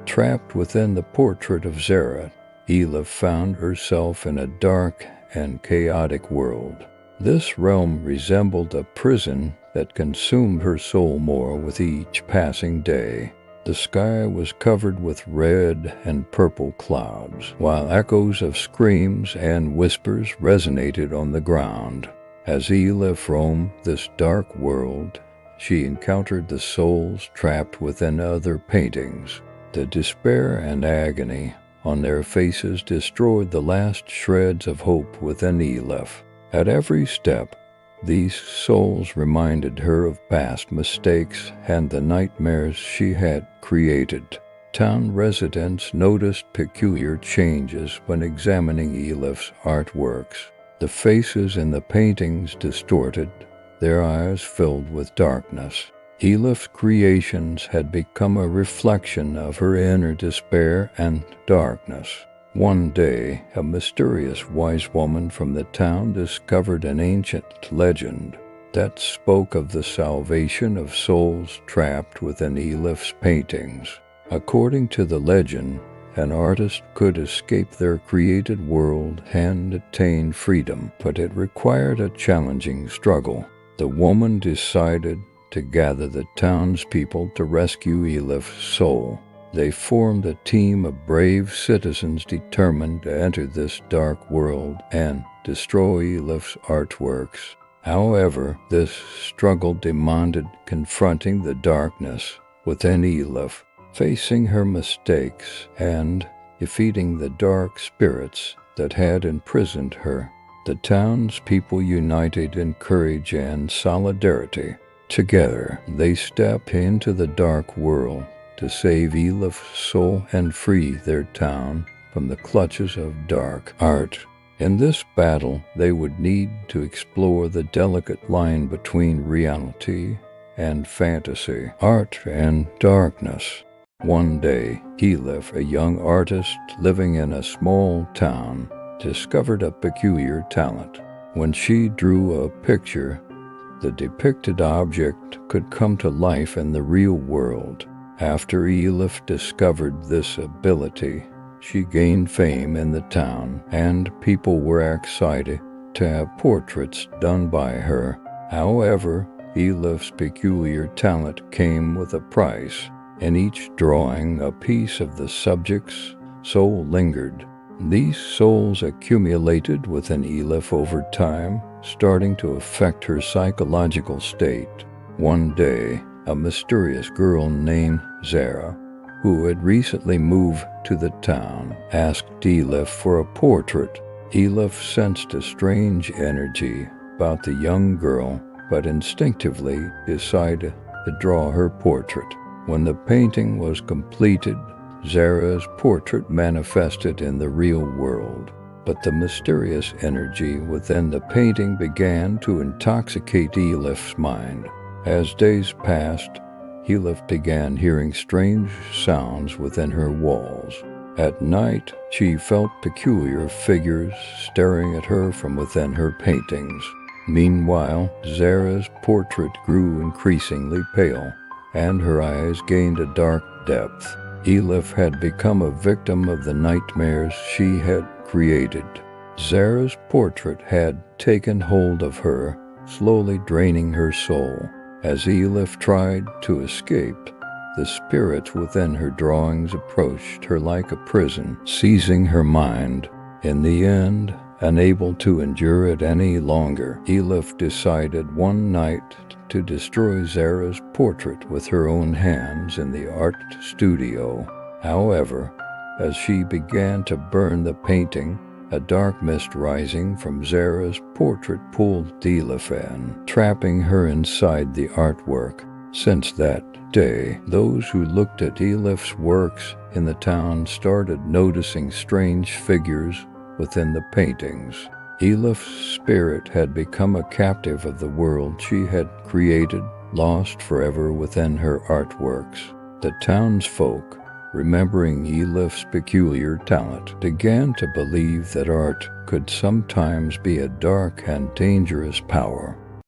Trapped within the portrait of Zara, Elif found herself in a dark and chaotic world. This realm resembled a prison that consumed her soul more with each passing day. The sky was covered with red and purple clouds, while echoes of screams and whispers resonated on the ground. As Elif roamed this dark world, she encountered the souls trapped within other paintings. The despair and agony on their faces destroyed the last shreds of hope within Elif. At every step, these souls reminded her of past mistakes and the nightmares she had created. Town residents noticed peculiar changes when examining Elif's artworks. The faces in the paintings distorted, their eyes filled with darkness. Elif's creations had become a reflection of her inner despair and darkness. One day, a mysterious wise woman from the town discovered an ancient legend that spoke of the salvation of souls trapped within Elif's paintings. According to the legend, an artist could escape their created world and attain freedom, but it required a challenging struggle. The woman decided to gather the townspeople to rescue Elif's soul. They formed a team of brave citizens determined to enter this dark world and destroy Elif's artworks. However, this struggle demanded confronting the darkness within Elif, facing her mistakes, and defeating the dark spirits that had imprisoned her. The townspeople united in courage and solidarity. Together, they stepped into the dark world to save Elif's soul and free their town from the clutches of dark art. In this battle, they would need to explore the delicate line between reality and fantasy, art and darkness. One day, Elif, a young artist living in a small town, discovered a peculiar talent. When she drew a picture, the depicted object could come to life in the real world. After Elif discovered this ability, she gained fame in the town, and people were excited to have portraits done by her. However, Elif's peculiar talent came with a price. In each drawing, a piece of the subject's soul lingered. These souls accumulated within Elif over time, starting to affect her psychological state. One day, a mysterious girl named Zara, who had recently moved to the town, asked Elif for a portrait. Elif sensed a strange energy about the young girl, but instinctively decided to draw her portrait. When the painting was completed, Zara's portrait manifested in the real world, but the mysterious energy within the painting began to intoxicate Elif's mind. As days passed, Elif began hearing strange sounds within her walls. At night, she felt peculiar figures staring at her from within her paintings. Meanwhile, Zara's portrait grew increasingly pale, and her eyes gained a dark depth. Elif had become a victim of the nightmares she had created. Zara's portrait had taken hold of her, slowly draining her soul. As Elif tried to escape, the spirits within her drawings approached her like a prison, seizing her mind. In the end, unable to endure it any longer, Elif decided one night to destroy Zara's portrait with her own hands in the art studio. However, as she began to burn the painting, a dark mist rising from Zara's portrait pulled Elif in, trapping her inside the artwork. Since that day, those who looked at Elif's works in the town started noticing strange figures within the paintings. Elif's spirit had become a captive of the world she had created, lost forever within her artworks. The townsfolk, remembering Elif's peculiar talent, began to believe that art could sometimes be a dark and dangerous power.